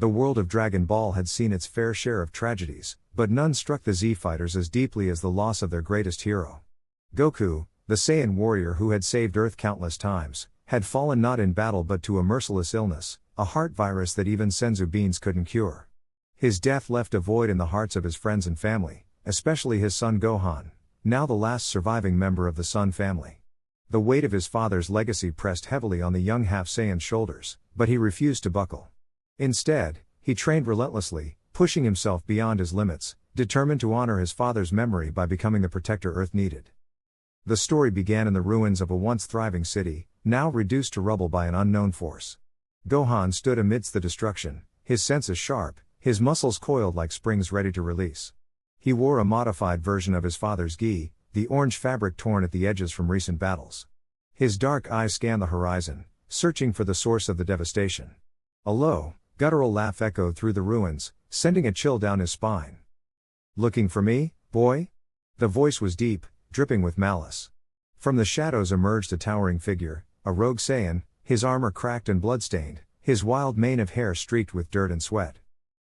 The world of Dragon Ball had seen its fair share of tragedies, but none struck the Z-Fighters as deeply as the loss of their greatest hero. Goku, the Saiyan warrior who had saved Earth countless times, had fallen not in battle but to a merciless illness, a heart virus that even senzu beans couldn't cure. His death left a void in the hearts of his friends and family, especially his son Gohan, now the last surviving member of the Sun family. The weight of his father's legacy pressed heavily on the young half-Saiyan's shoulders, but he refused to buckle. Instead, he trained relentlessly, pushing himself beyond his limits, determined to honor his father's memory by becoming the protector Earth needed. The story began in the ruins of a once thriving city, now reduced to rubble by an unknown force. Gohan stood amidst the destruction, his senses sharp, his muscles coiled like springs ready to release. He wore a modified version of his father's gi, the orange fabric torn at the edges from recent battles. His dark eyes scanned the horizon, searching for the source of the devastation. A low, guttural laugh echoed through the ruins, sending a chill down his spine. "Looking for me, boy?" The voice was deep, dripping with malice. From the shadows emerged a towering figure, a rogue Saiyan, his armor cracked and bloodstained, his wild mane of hair streaked with dirt and sweat.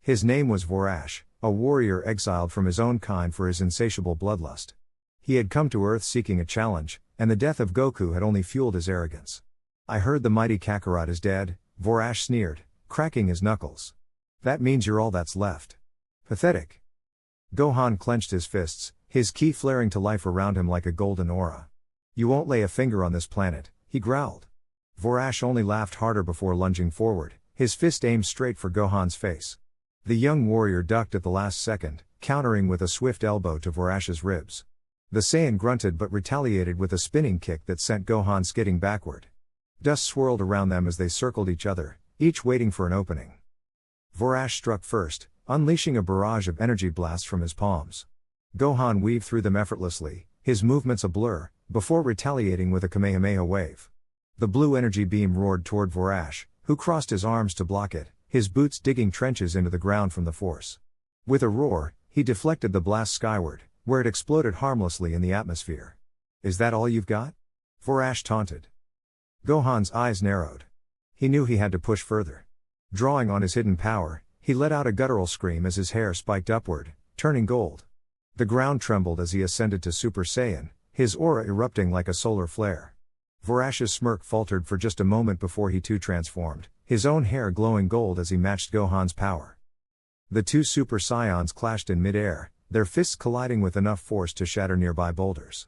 His name was Vorash, a warrior exiled from his own kind for his insatiable bloodlust. He had come to Earth seeking a challenge, and the death of Goku had only fueled his arrogance. "I heard the mighty Kakarot is dead," Vorash sneered, cracking his knuckles. "That means you're all that's left. Pathetic." Gohan clenched his fists, his ki flaring to life around him like a golden aura. "You won't lay a finger on this planet," he growled. Vorash only laughed harder before lunging forward, his fist aimed straight for Gohan's face. The young warrior ducked at the last second, countering with a swift elbow to Vorash's ribs. The Saiyan grunted but retaliated with a spinning kick that sent Gohan skidding backward. Dust swirled around them as they circled each other, each waiting for an opening. Vorash struck first, unleashing a barrage of energy blasts from his palms. Gohan weaved through them effortlessly, his movements a blur, before retaliating with a Kamehameha wave. The blue energy beam roared toward Vorash, who crossed his arms to block it, his boots digging trenches into the ground from the force. With a roar, he deflected the blast skyward, where it exploded harmlessly in the atmosphere. "Is that all you've got?" Vorash taunted. Gohan's eyes narrowed. He knew he had to push further. Drawing on his hidden power, he let out a guttural scream as his hair spiked upward, turning gold. The ground trembled as he ascended to Super Saiyan, his aura erupting like a solar flare. Vorash's smirk faltered for just a moment before he too transformed, his own hair glowing gold as he matched Gohan's power. The two Super Saiyans clashed in mid-air, their fists colliding with enough force to shatter nearby boulders.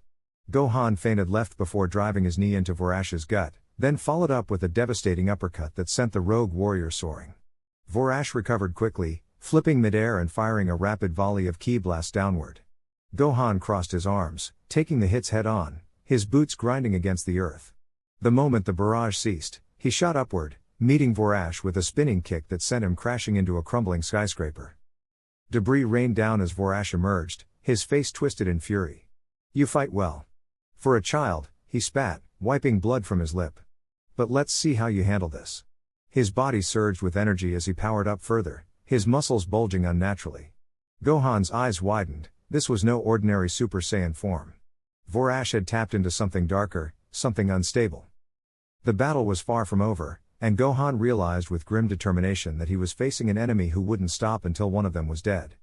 Gohan feinted left before driving his knee into Vorash's gut, then followed up with a devastating uppercut that sent the rogue warrior soaring. Vorash recovered quickly, flipping mid-air and firing a rapid volley of ki blasts downward. Gohan crossed his arms, taking the hits head-on, his boots grinding against the earth. The moment the barrage ceased, he shot upward, meeting Vorash with a spinning kick that sent him crashing into a crumbling skyscraper. Debris rained down as Vorash emerged, his face twisted in fury. "You fight well. For a child," he spat, wiping blood from his lip. "But let's see how you handle this." His body surged with energy as he powered up further, his muscles bulging unnaturally. Gohan's eyes widened, this was no ordinary Super Saiyan form. Vorash had tapped into something darker, something unstable. The battle was far from over, and Gohan realized with grim determination that he was facing an enemy who wouldn't stop until one of them was dead.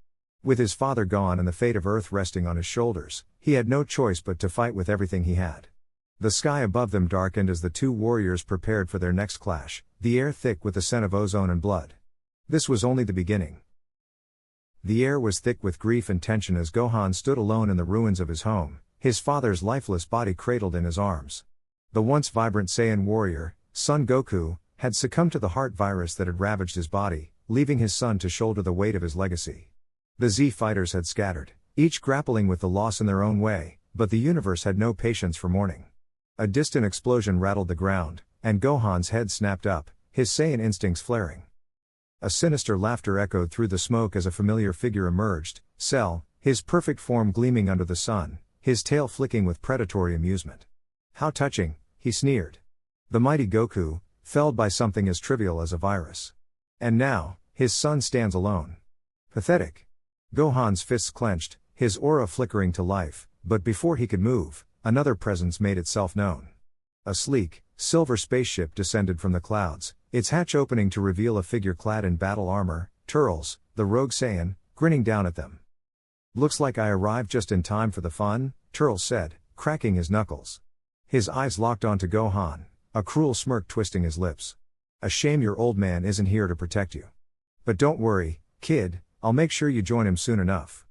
With his father gone and the fate of Earth resting on his shoulders, he had no choice but to fight with everything he had. The sky above them darkened as the two warriors prepared for their next clash, the air thick with the scent of ozone and blood. This was only the beginning. The air was thick with grief and tension as Gohan stood alone in the ruins of his home, his father's lifeless body cradled in his arms. The once vibrant Saiyan warrior, Son Goku, had succumbed to the heart virus that had ravaged his body, leaving his son to shoulder the weight of his legacy. The Z-Fighters had scattered, each grappling with the loss in their own way, but the universe had no patience for mourning. A distant explosion rattled the ground, and Gohan's head snapped up, his Saiyan instincts flaring. A sinister laughter echoed through the smoke as a familiar figure emerged, Cell, his perfect form gleaming under the sun, his tail flicking with predatory amusement. "How touching," he sneered. The mighty Goku, felled by something as trivial as a virus. And now, his son stands alone. Pathetic. Gohan's fists clenched, his aura flickering to life, but before he could move, another presence made itself known. A sleek, silver spaceship descended from the clouds, its hatch opening to reveal a figure clad in battle armor, Turles, the rogue Saiyan, grinning down at them. "Looks like I arrived just in time for the fun," Turles said, cracking his knuckles. His eyes locked onto Gohan, a cruel smirk twisting his lips. "A shame your old man isn't here to protect you. But don't worry, kid, I'll make sure you join him soon enough."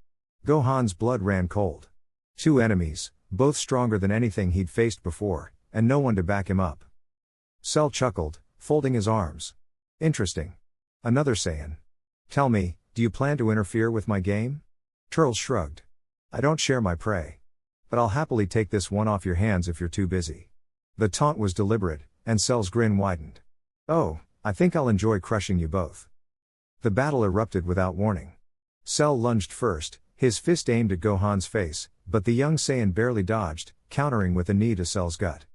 Gohan's blood ran cold. 2 enemies, both stronger than anything he'd faced before, and no one to back him up. Cell chuckled, folding his arms. "Interesting. Another Saiyan. Tell me, do you plan to interfere with my game?" Turles shrugged. "I don't share my prey. But I'll happily take this one off your hands if you're too busy." The taunt was deliberate, and Cell's grin widened. "Oh, I think I'll enjoy crushing you both." The battle erupted without warning. Cell lunged first, his fist aimed at Gohan's face, but the young Saiyan barely dodged, countering with a knee to Cell's gut.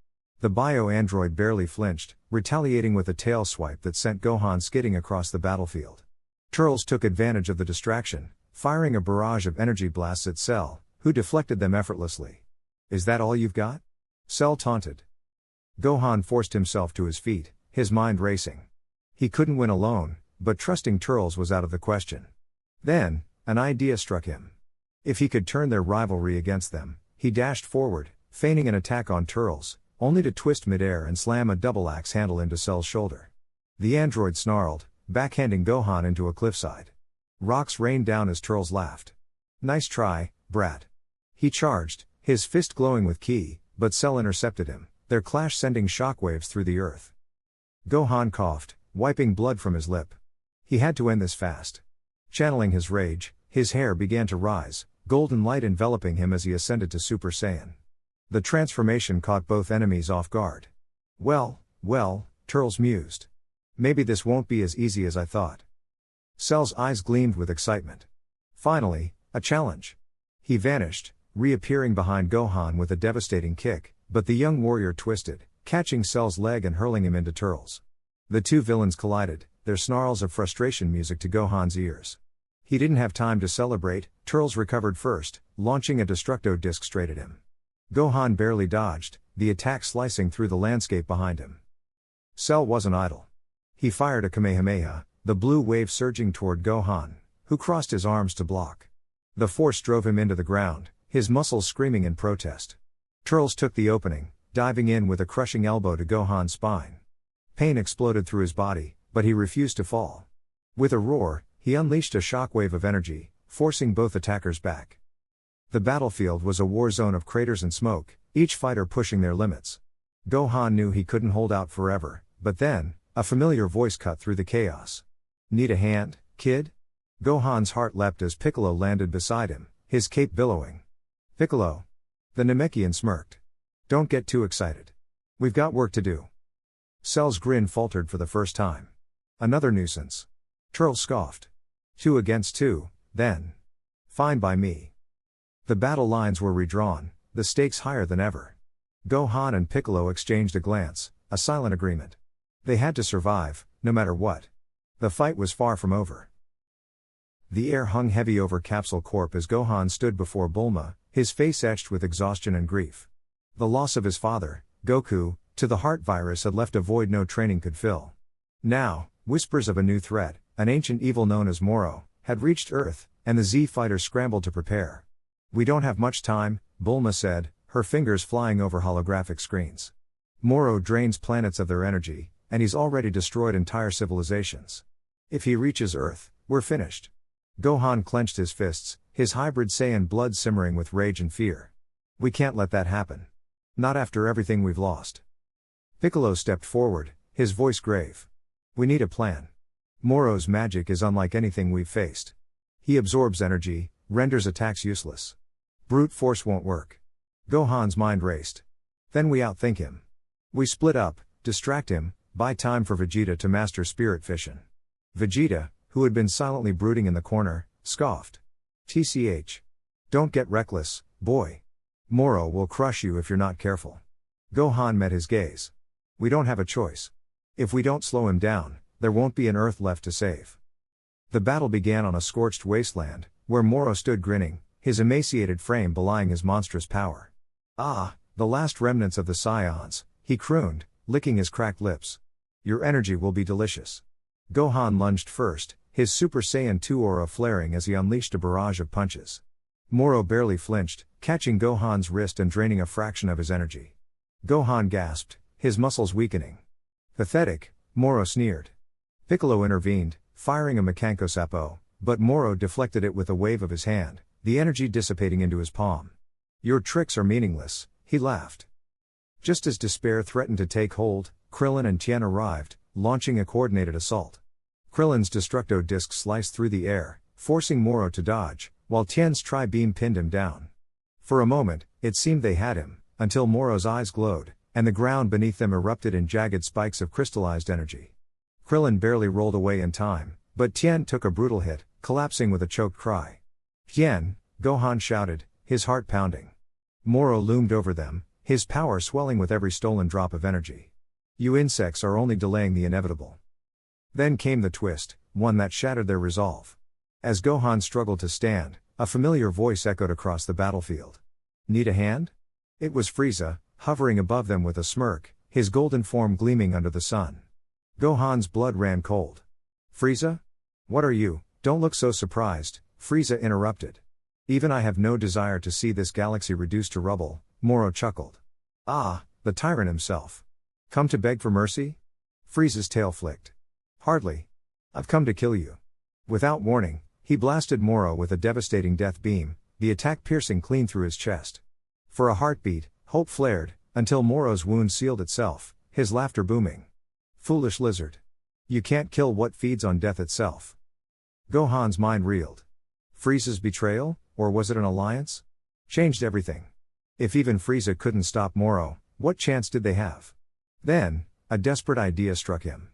The bio-android barely flinched, retaliating with a tail swipe that sent Gohan skidding across the battlefield. Turles took advantage of the distraction, firing a barrage of energy blasts at Cell, who deflected them effortlessly. "Is that all you've got?" Cell taunted. Gohan forced himself to his feet, his mind racing. He couldn't win alone, but trusting Turles was out of the question. Then, an idea struck him. If he could turn their rivalry against them, he dashed forward, feigning an attack on Turles, only to twist midair and slam a double axe handle into Cell's shoulder. The android snarled, backhanding Gohan into a cliffside. Rocks rained down as Turles laughed. "Nice try, brat." He charged, his fist glowing with ki, but Cell intercepted him, their clash sending shockwaves through the earth. Gohan coughed, wiping blood from his lip. He had to end this fast. Channeling his rage, his hair began to rise, golden light enveloping him as he ascended to Super Saiyan. The transformation caught both enemies off guard. Well, Turles mused. Maybe this won't be as easy as I thought." Cell's eyes gleamed with excitement. Finally, a challenge. He vanished, reappearing behind Gohan with a devastating kick, but the young warrior twisted, catching Cell's leg and hurling him into Turles. The two villains collided, their snarls of frustration music to Gohan's ears. He didn't have time to celebrate. Turles recovered first, launching a Destructo disc straight at him. Gohan barely dodged, the attack slicing through the landscape behind him. Cell wasn't idle. He fired a Kamehameha, the blue wave surging toward Gohan, who crossed his arms to block. The force drove him into the ground, his muscles screaming in protest. Turles took the opening, diving in with a crushing elbow to Gohan's spine. Pain exploded through his body, but he refused to fall. With a roar, he unleashed a shockwave of energy, forcing both attackers back. The battlefield was a war zone of craters and smoke, each fighter pushing their limits. Gohan knew he couldn't hold out forever, but then, a familiar voice cut through the chaos. "Need a hand, kid?" Gohan's heart leapt as Piccolo landed beside him, his cape billowing. "Piccolo." The Namekian smirked. "Don't get too excited. We've got work to do." Cell's grin faltered for the first time. "Another nuisance." Turles scoffed. 2 against 2, then. "Fine by me." The battle lines were redrawn, the stakes higher than ever. Gohan and Piccolo exchanged a glance, a silent agreement. They had to survive, no matter what. The fight was far from over. The air hung heavy over Capsule Corp as Gohan stood before Bulma, his face etched with exhaustion and grief. The loss of his father, Goku, to the heart virus had left a void no training could fill. Now, whispers of a new threat, an ancient evil known as Moro, had reached Earth, and the Z fighters scrambled to prepare. "We don't have much time," Bulma said, her fingers flying over holographic screens. "Moro drains planets of their energy, and he's already destroyed entire civilizations. If he reaches Earth, we're finished." Gohan clenched his fists, his hybrid Saiyan blood simmering with rage and fear. "We can't let that happen. Not after everything we've lost." Piccolo stepped forward, his voice grave. "We need a plan. Moro's magic is unlike anything we've faced. He absorbs energy, renders attacks useless. Brute force won't work." Gohan's mind raced. "Then we outthink him. We split up, distract him, buy time for Vegeta to master spirit fission." Vegeta, who had been silently brooding in the corner, scoffed. "TCH. Don't get reckless, boy. Moro will crush you if you're not careful." Gohan met his gaze. "We don't have a choice. If we don't slow him down, there won't be an Earth left to save." The battle began on a scorched wasteland, where Moro stood grinning, his emaciated frame belying his monstrous power. "Ah, the last remnants of the Scions," he crooned, licking his cracked lips. Your energy will be delicious. Gohan lunged first, his Super Saiyan 2 aura flaring as he unleashed a barrage of punches. Moro barely flinched, catching Gohan's wrist and draining a fraction of his energy. Gohan gasped, his muscles weakening. Pathetic, Moro sneered. Piccolo intervened, firing a Makanko Sappo, but Moro deflected it with a wave of his hand, the energy dissipating into his palm. Your tricks are meaningless, he laughed. Just as despair threatened to take hold, Krillin and Tien arrived, launching a coordinated assault. Krillin's Destructo Disc sliced through the air, forcing Moro to dodge, while Tien's Tri-Beam pinned him down. For a moment, it seemed they had him, until Moro's eyes glowed, and the ground beneath them erupted in jagged spikes of crystallized energy. Krillin barely rolled away in time, but Tien took a brutal hit, collapsing with a choked cry. Tien, Gohan shouted, his heart pounding. Moro loomed over them, his power swelling with every stolen drop of energy. You insects are only delaying the inevitable. Then came the twist, one that shattered their resolve. As Gohan struggled to stand, a familiar voice echoed across the battlefield. Need a hand? It was Frieza, hovering above them with a smirk, his golden form gleaming under the sun. Gohan's blood ran cold. Frieza? What are you? Don't look so surprised, Frieza interrupted. Even I have no desire to see this galaxy reduced to rubble, Moro chuckled. Ah, the tyrant himself. Come to beg for mercy? Frieza's tail flicked. Hardly. I've come to kill you. Without warning, he blasted Moro with a devastating death beam, the attack piercing clean through his chest. For a heartbeat, hope flared, until Moro's wound sealed itself, his laughter booming. Foolish lizard. You can't kill what feeds on death itself. Gohan's mind reeled. Frieza's betrayal, or was it an alliance? Changed everything. If even Frieza couldn't stop Moro, what chance did they have? Then, a desperate idea struck him.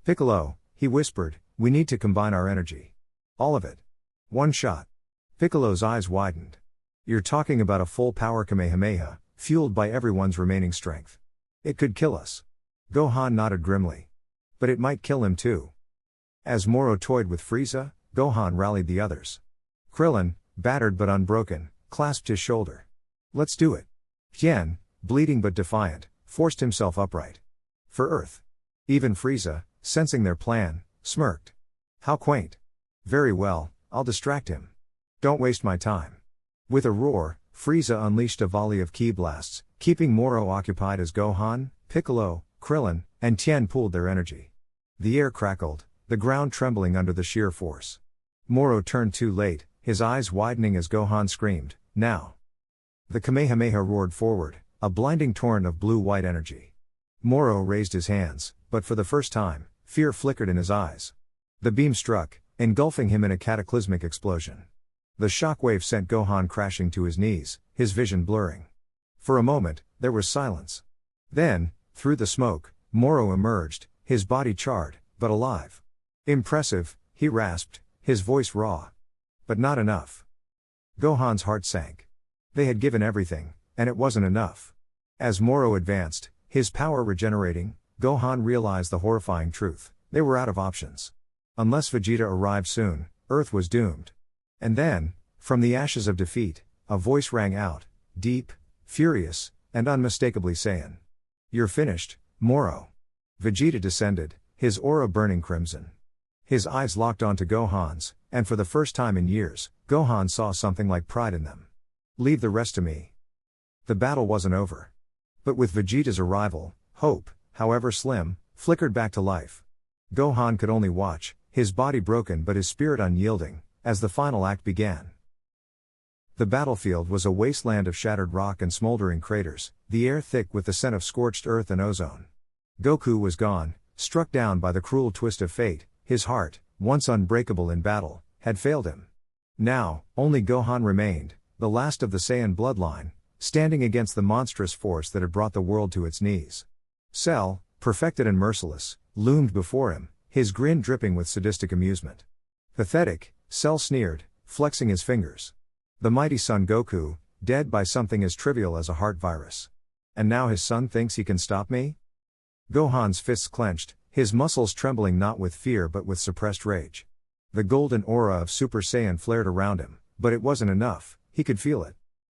Piccolo, he whispered, we need to combine our energy. All of it. One shot. Piccolo's eyes widened. You're talking about a full power Kamehameha, fueled by everyone's remaining strength. It could kill us. Gohan nodded grimly. But it might kill him too. As Moro toyed with Frieza, Gohan rallied the others. Krillin, battered but unbroken, clasped his shoulder. Let's do it. Tien, bleeding but defiant, forced himself upright. For Earth. Even Frieza, sensing their plan, smirked. How quaint. Very well, I'll distract him. Don't waste my time. With a roar, Frieza unleashed a volley of ki blasts, keeping Moro occupied as Gohan, Piccolo, Krillin, and Tien pooled their energy. The air crackled, the ground trembling under the sheer force. Moro turned too late, his eyes widening as Gohan screamed, now. The Kamehameha roared forward, a blinding torrent of blue-white energy. Moro raised his hands, but for the first time, fear flickered in his eyes. The beam struck, engulfing him in a cataclysmic explosion. The shockwave sent Gohan crashing to his knees, his vision blurring. For a moment, there was silence. Then, through the smoke, Moro emerged, his body charred, but alive. Impressive, he rasped, his voice raw. But not enough. Gohan's heart sank. They had given everything, and it wasn't enough. As Moro advanced, his power regenerating, Gohan realized the horrifying truth: they were out of options. Unless Vegeta arrived soon, Earth was doomed. And then, from the ashes of defeat, a voice rang out, deep, furious, and unmistakably Saiyan. You're finished, Moro. Vegeta descended, his aura burning crimson. His eyes locked onto Gohan's, and for the first time in years, Gohan saw something like pride in them. Leave the rest to me. The battle wasn't over. But with Vegeta's arrival, hope, however slim, flickered back to life. Gohan could only watch, his body broken but his spirit unyielding, as the final act began. The battlefield was a wasteland of shattered rock and smoldering craters, the air thick with the scent of scorched earth and ozone. Goku was gone, struck down by the cruel twist of fate. His heart, once unbreakable in battle, had failed him. Now, only Gohan remained, the last of the Saiyan bloodline, standing against the monstrous force that had brought the world to its knees. Cell, perfected and merciless, loomed before him, his grin dripping with sadistic amusement. Pathetic, Cell sneered, flexing his fingers. The mighty son Goku, dead by something as trivial as a heart virus. And now his son thinks he can stop me? Gohan's fists clenched, his muscles trembling not with fear but with suppressed rage. The golden aura of Super Saiyan flared around him, but it wasn't enough, he could feel it.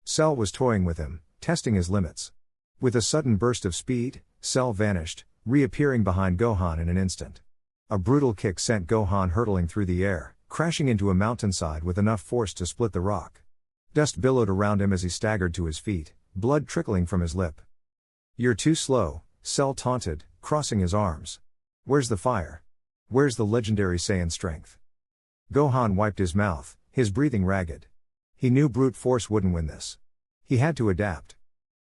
Cell was toying with him, testing his limits. With a sudden burst of speed, Cell vanished, reappearing behind Gohan in an instant. A brutal kick sent Gohan hurtling through the air, crashing into a mountainside with enough force to split the rock. Dust billowed around him as he staggered to his feet, blood trickling from his lip. "You're too slow," Cell taunted, crossing his arms. "Where's the fire? Where's the legendary Saiyan strength?" Gohan wiped his mouth, his breathing ragged. He knew brute force wouldn't win this. He had to adapt.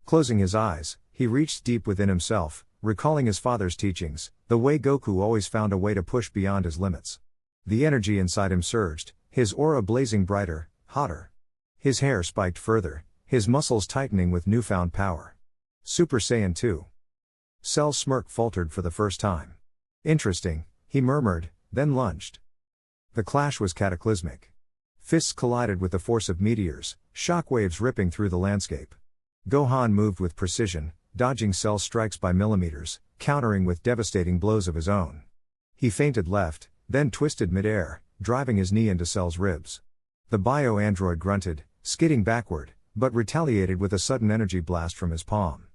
Closing his eyes, he reached deep within himself, recalling his father's teachings, the way Goku always found a way to push beyond his limits. The energy inside him surged, his aura blazing brighter, hotter. His hair spiked further, his muscles tightening with newfound power. Super Saiyan 2. Cell's smirk faltered for the first time. "Interesting," he murmured, then lunged. The clash was cataclysmic. Fists collided with the force of meteors, shockwaves ripping through the landscape. Gohan moved with precision, dodging Cell's strikes by millimeters, countering with devastating blows of his own. He feinted left, then twisted mid-air, driving his knee into Cell's ribs. The bio-android grunted, skidding backward, but retaliated with a sudden energy blast from his palm.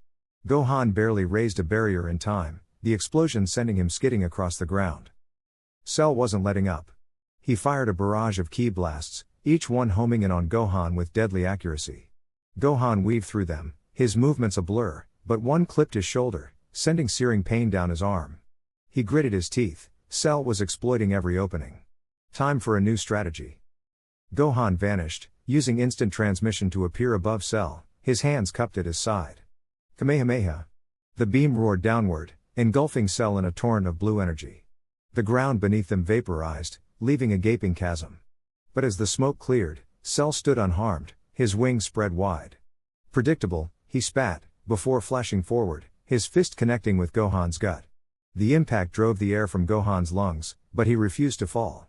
Gohan barely raised a barrier in time, the explosion sending him skidding across the ground. Cell wasn't letting up. He fired a barrage of ki blasts, each one homing in on Gohan with deadly accuracy. Gohan weaved through them, his movements a blur, but one clipped his shoulder, sending searing pain down his arm. He gritted his teeth. Cell was exploiting every opening. Time for a new strategy. Gohan vanished, using instant transmission to appear above Cell, his hands cupped at his side. Kamehameha. The beam roared downward, engulfing Cell in a torrent of blue energy. The ground beneath them vaporized, leaving a gaping chasm. But as the smoke cleared, Cell stood unharmed, his wings spread wide. Predictable, he spat, before flashing forward, his fist connecting with Gohan's gut. The impact drove the air from Gohan's lungs, but he refused to fall.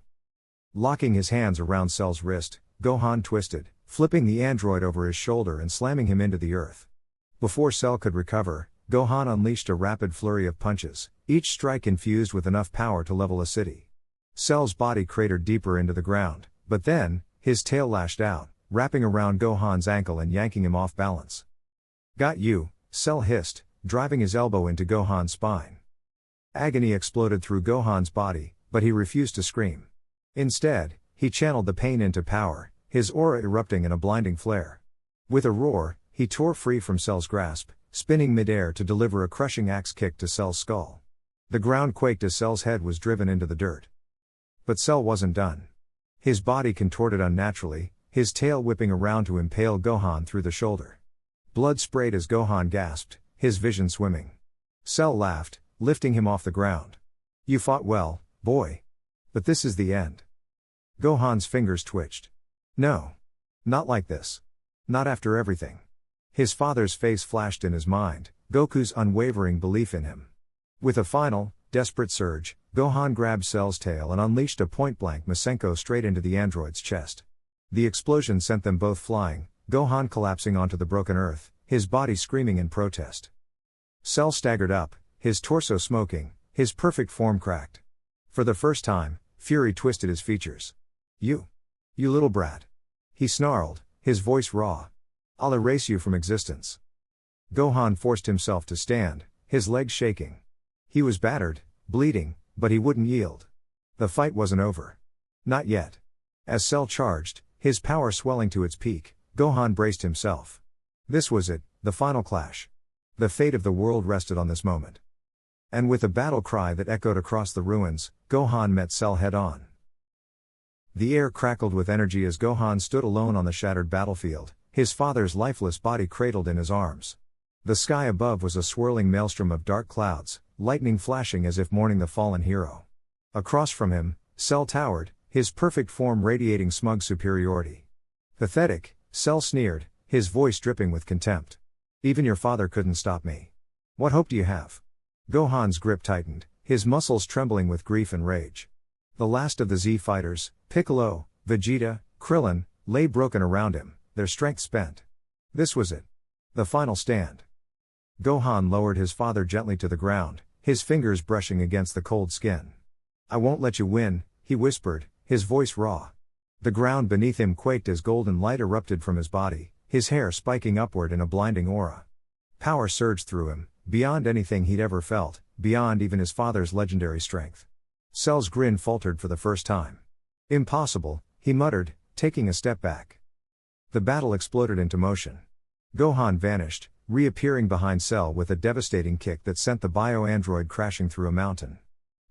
Locking his hands around Cell's wrist, Gohan twisted, flipping the android over his shoulder and slamming him into the earth. Before Cell could recover, Gohan unleashed a rapid flurry of punches, each strike infused with enough power to level a city. Cell's body cratered deeper into the ground, but then, his tail lashed out, wrapping around Gohan's ankle and yanking him off balance. "Got you," Cell hissed, driving his elbow into Gohan's spine. Agony exploded through Gohan's body, but he refused to scream. Instead, he channeled the pain into power, his aura erupting in a blinding flare. With a roar, he tore free from Cell's grasp, spinning midair to deliver a crushing axe kick to Cell's skull. The ground quaked as Cell's head was driven into the dirt. But Cell wasn't done. His body contorted unnaturally, his tail whipping around to impale Gohan through the shoulder. Blood sprayed as Gohan gasped, his vision swimming. Cell laughed, lifting him off the ground. "You fought well, boy. But this is the end." Gohan's fingers twitched. "No. Not like this. Not after everything." His father's face flashed in his mind, Goku's unwavering belief in him. With a final, desperate surge, Gohan grabbed Cell's tail and unleashed a point-blank Masenko straight into the android's chest. The explosion sent them both flying, Gohan collapsing onto the broken earth, his body screaming in protest. Cell staggered up, his torso smoking, his perfect form cracked. For the first time, fury twisted his features. You little brat. He snarled, his voice raw. "I'll erase you from existence." Gohan forced himself to stand, his legs shaking. He was battered, bleeding, but he wouldn't yield. The fight wasn't over. Not yet. As Cell charged, his power swelling to its peak, Gohan braced himself. This was it, the final clash. The fate of the world rested on this moment. And with a battle cry that echoed across the ruins, Gohan met Cell head-on. The air crackled with energy as Gohan stood alone on the shattered battlefield, his father's lifeless body cradled in his arms. The sky above was a swirling maelstrom of dark clouds, lightning flashing as if mourning the fallen hero. Across from him, Cell towered, his perfect form radiating smug superiority. "Pathetic," Cell sneered, his voice dripping with contempt. "Even your father couldn't stop me. What hope do you have?" Gohan's grip tightened, his muscles trembling with grief and rage. The last of the Z fighters, Piccolo, Vegeta, Krillin, lay broken around him, their strength spent. This was it. The final stand. Gohan lowered his father gently to the ground, his fingers brushing against the cold skin. "I won't let you win," he whispered, his voice raw. The ground beneath him quaked as golden light erupted from his body, his hair spiking upward in a blinding aura. Power surged through him, beyond anything he'd ever felt, beyond even his father's legendary strength. Cell's grin faltered for the first time. Impossible, he muttered, taking a step back. The battle exploded into motion. Gohan vanished, reappearing behind Cell with a devastating kick that sent the bio-android crashing through a mountain.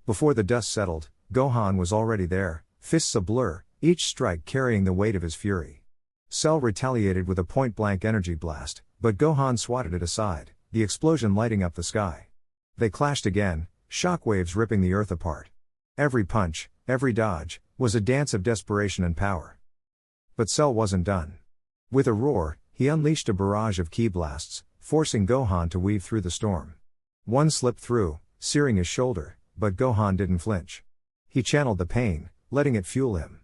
Before the dust settled, Gohan was already there, fists ablur, each strike carrying the weight of his fury. Cell retaliated with a point-blank energy blast, but Gohan swatted it aside, the explosion lighting up the sky. They clashed again, shockwaves ripping the earth apart. Every punch, every dodge, was a dance of desperation and power. But Cell wasn't done. With a roar, he unleashed a barrage of ki blasts, forcing Gohan to weave through the storm. One slipped through, searing his shoulder, but Gohan didn't flinch. He channeled the pain, letting it fuel him.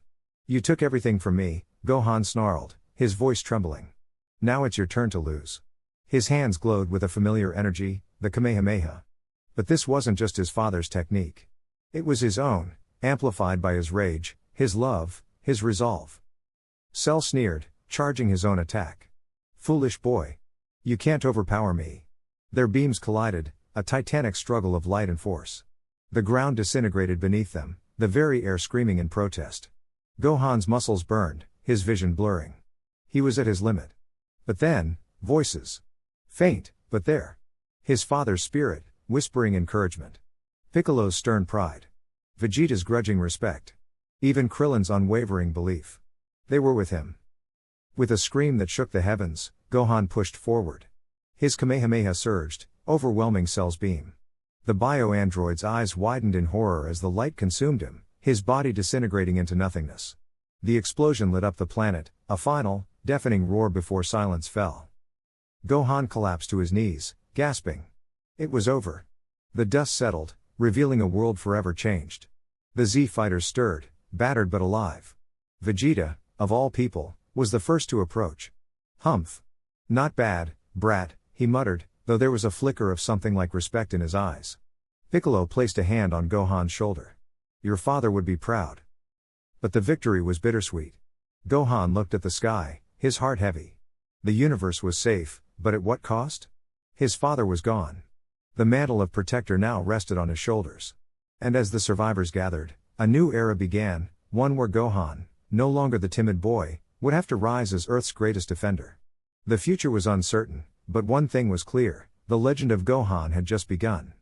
"You took everything from me," Gohan snarled, his voice trembling. "Now it's your turn to lose." His hands glowed with a familiar energy, the Kamehameha. But this wasn't just his father's technique. It was his own, amplified by his rage, his love, his resolve. Cell sneered, charging his own attack. "Foolish boy. You can't overpower me." Their beams collided, a titanic struggle of light and force. The ground disintegrated beneath them, the very air screaming in protest. Gohan's muscles burned, his vision blurring. He was at his limit. But then, voices. Faint, but there. His father's spirit, whispering encouragement. Piccolo's stern pride. Vegeta's grudging respect. Even Krillin's unwavering belief. They were with him. With a scream that shook the heavens, Gohan pushed forward. His Kamehameha surged, overwhelming Cell's beam. The bio-android's eyes widened in horror as the light consumed him, his body disintegrating into nothingness. The explosion lit up the planet, a final, deafening roar before silence fell. Gohan collapsed to his knees, gasping. It was over. The dust settled, revealing a world forever changed. The Z-fighters stirred, battered but alive. Vegeta, of all people, was the first to approach. "Humph. Not bad, brat," he muttered, though there was a flicker of something like respect in his eyes. Piccolo placed a hand on Gohan's shoulder. "Your father would be proud." But the victory was bittersweet. Gohan looked at the sky, his heart heavy. The universe was safe, but at what cost? His father was gone. The mantle of protector now rested on his shoulders. And as the survivors gathered, a new era began, one where Gohan, no longer the timid boy, would have to rise as Earth's greatest defender. The future was uncertain, but one thing was clear: the legend of Gohan had just begun.